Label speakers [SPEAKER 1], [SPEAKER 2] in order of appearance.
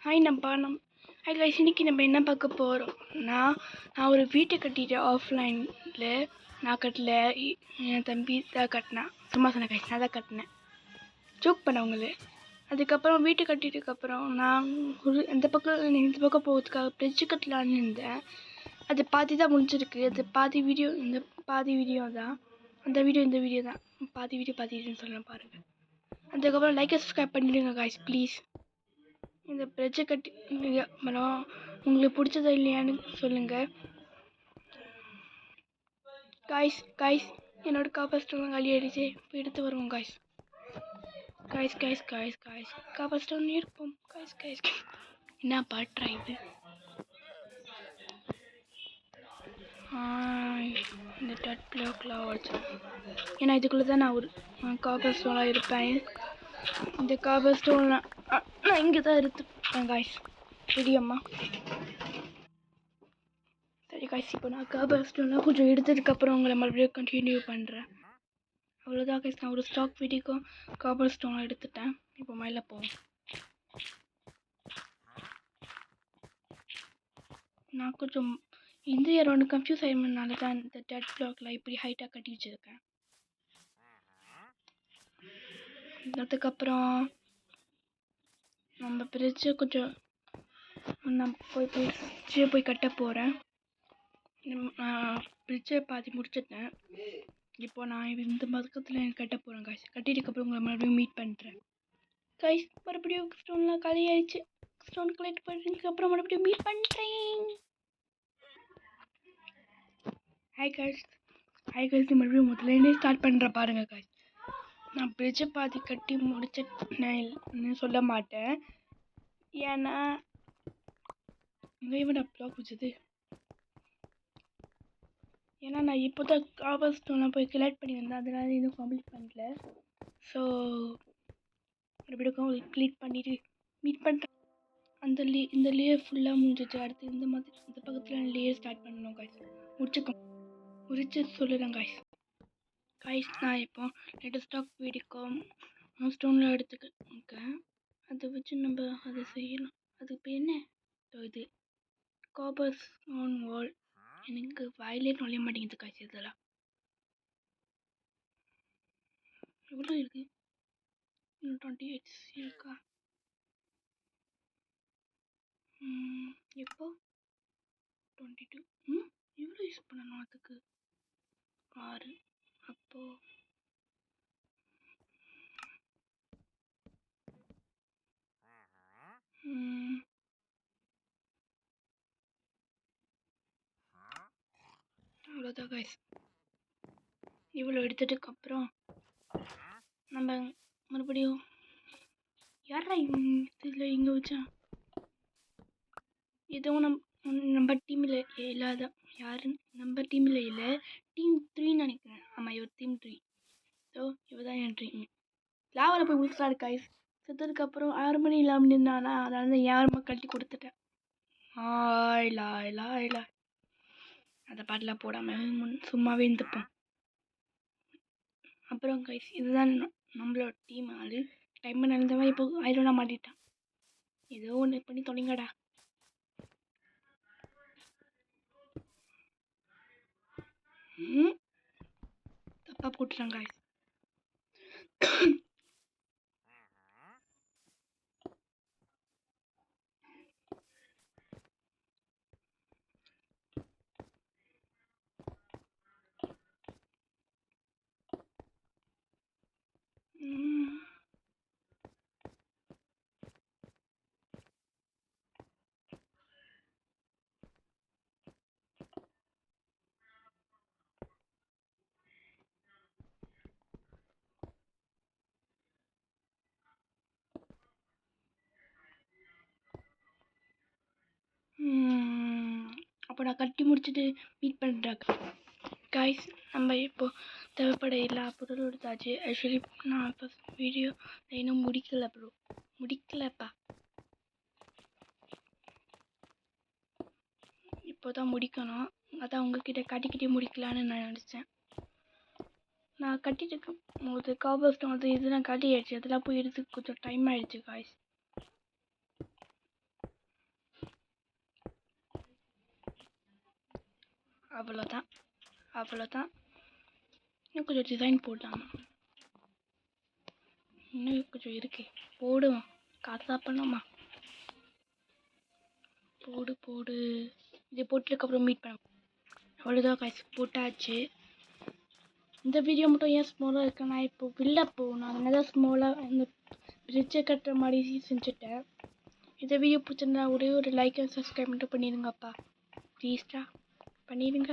[SPEAKER 1] Hi hi guys, இன்னைக்கு நம்ம என்ன பார்க்க போகிறோம்னா, நான் ஒரு வீட்டை கட்டிட்டேன் ஆஃப்லைனில். நான் கட்டல, என் தம்பி தான் கட்டினேன். சும்மா சொன்ன கைஸ், நான் தான் கட்டினேன், ஜோக் பண்ணவங்களே. அதுக்கப்புறம் வீட்டை கட்டிட்டதுக்கப்புறம் நான் இந்த பக்கம் போகிறதுக்காக பிரிட்ஜு கட்டலான்னு இருந்தேன். அது பாதி தான் முடிஞ்சிருக்கு. அது பாதி வீடியோ தான். அந்த வீடியோ இந்த வீடியோ தான். பாதி வீடியோன்னு சொல்லலாம் பாருங்கள். அதுக்கப்புறம் லைக் சப்ஸ்கிரைப் பண்ணிவிடுங்க கைஸ் ப்ளீஸ். இந்த பிரிட்ஜை கட்டி அப்புறம் உங்களுக்கு பிடிச்சதா இல்லையான்னு சொல்லுங்கள் காய்ஸ். என்னோட காப்பர் ஸ்டோன் காலி ஆயிடுச்சு, இப்போ எடுத்து வருவோம் காய்ஸ். காப்பர் ஸ்டோன் இருப்போம் காய்ஸ். என்ன பாட்டுறா இது? இந்த டட் பிளாக்லாம் வச்சு ஏன்னா இதுக்குள்ளே தான் நான் ஒரு காப்பர் ஸ்டோனாக இருப்பேன். இந்த காப்பர் ஸ்டோன் நான் இங்கே தான் எடுத்துப்பேன் காய்ஸ். தெரியுமா? சரி காய்ஸ், இப்போ நான் காப்பர் ஸ்டோன்லாம் கொஞ்சம் எடுத்ததுக்கப்புறம் உங்களை மறுபடியும் கண்டினியூ பண்ணுறேன். அவ்வளோதான் கைஸ், நான் ஒரு ஸ்டாக் வீடியோக்கும் காப்பர் ஸ்டோன்லாம் எடுத்துட்டேன். இப்போ மேலே போவோம். நான் கொஞ்சம் இந்த இயர் கன்ஃபியூஸ் ஆகிடுனால தான் இந்த டெட் பிளாக்லாம் இப்படி ஹைட்டாக கட்டி வச்சுருக்கேன். அதுக்கப்புறம் நம்ம பிரிட்ஜை கொஞ்சம் நான் போய் கட்ட போகிறேன். பிரிட்ஜை பாதி முடிச்சிட்டேன். இப்போ நான் இந்த பக்கத்தில் கட்ட போகிறேன் காய்ஸ். கட்டிட்டுக்கப்புறம் உங்களை மறுபடியும் மீட் பண்ணுறேன் காய்ஸ். மறுபடியும் ஸ்டோன்லாம் காலி ஆயிடுச்சு. ஸ்டோன் கலெக்ட் பண்ணதுக்கப்புறம் மறுபடியும் மீட் பண்ணுறேன். ஹாய் காய்ஸ், மறுபடியும் முதல்லேருந்தே ஸ்டார்ட் பண்ணுற பாருங்க காய்ஸ். நான் பிரிட்ஜை பாதி கட்டி முடிச்சேன்னு சொல்ல மாட்டேன், ஏன்னா இங்கே இவன் பிளாக் வச்சது. ஏன்னா நான் இப்போ தான் காப்பர் ஸ்டோன்லாம் போய் கலெக்ட் பண்ணி வந்தேன், அதனால இன்னும் கம்ப்ளீட் பண்ணல. ஸோ மறுபடியும் கம்ப்ளீட் பண்ணிவிட்டு மீட் பண்ணுறேன். இந்த லேயர் ஃபுல்லாக முடிஞ்சிச்சு. அடுத்து இந்த பக்கத்தில் லேயர் ஸ்டார்ட் பண்ணணும் காய்ஸ். முடிச்சு சொல்லுறேன் காய்ஸ். நான் இப்போ லேட்டஸ்டாக வீடியோக்கும் ஸ்டோனில் எடுத்துக்கேன். அதை வச்சு நம்ம அதை செய்யலாம். அதுக்கு பேர் என்ன? இது காப்பர் ஸ்டோன் வால். எனக்கு வாயிலே நுழைய மாட்டேங்குது காய்ஸ். இதெல்லாம் எவ்வளோ இருக்கு? 28 இருக்கா? எப்போ 22? எவ்வளோ யூஸ் பண்ணணும் அதுக்கு? 6. அப்போ அவ்வளோதான் காய்ஸ். இவ்வளோ எடுத்ததுக்கப்புறம் நம்ம மறுபடியும் யாரா இதில் இங்கே வச்சா? எதுவும் நம்ம டீமில் இல்லாத யாரு நம்ம டீமில் இல்லை, டீம் 3 நினைக்கிறேன். ஆமாம், இவர் டீம் 3. ஸோ இவர் தான் என் டீம். லாவில் போய் முடிச்சாரு காய்ஸ். செத்ததுக்கப்புறம் 6 மணி இல்லாமல் நின்னானா, அதனால தான் யாருமா கட்டி கொடுத்துட்டேன். இல்லா அதை பாட்டெலாம் போடாமல் சும்மாவே இருந்துப்போம். அப்புறம் கைஸ், இதுதான் நம்மளோட டீம். ஆள் டைம் நடந்தவன் இப்போ ஐரோனா மாட்டிட்டான். ஏதோ ஒன்று பண்ணி தொலைங்கடா. தப்பாக போட்டுட்டான் கைஸ். அப்போ நான் கட்டி முடிச்சுட்டு மீட் பண்ணுறேன் காய்ஸ். நம்ம இப்போ தேவைப்பட எல்லா பொருளும் எடுத்தாச்சு. ஆக்சுவலி நான் ஃபஸ்ட் வீடியோ இன்னும் முடிக்கலப்பா. இப்போ தான் முடிக்கணும். அதான் உங்ககிட்ட கட்டிக்கிட்டே முடிக்கலான்னு நான் நினச்சேன். நான் கட்டிட்டு இருக்கும் போது காப்பர் ஸ்டோன் இதெல்லாம் கட்டி ஆயிடுச்சு. அதெல்லாம் போய் எடுத்து கொஞ்சம் டைம் ஆகிடுச்சு காய்ஸ். அவ்வளோதான் அவ்வளோதான். இன்னும் கொஞ்சம் டிசைன் போடலாமா? இன்னும் கொஞ்சம் இருக்கே, போடுவோம். காசா பண்ணோமா? போடு போடு. இது போட்டதுக்கப்புறம் மீட் பண்ண. அவ்வளோதான் கைஸ், போட்டாச்சு. இந்த வீடியோ மட்டும் ஏன் ஸ்மாலாக இருக்கு, நான் இப்போ வெளில போகணும், அதனால தான் ஸ்மாலாக இந்த பிரிட்ஜை கட்டுற மாதிரி செஞ்சுட்டேன். இந்த வீடியோ பிடிச்சிருந்தா ஒரே ஒரு லைக் அண்ட் சப்ஸ்கிரைப் மட்டும் பண்ணிடுங்கப்பா, ப்ளீஸ்டா பண்ணிடுங்க.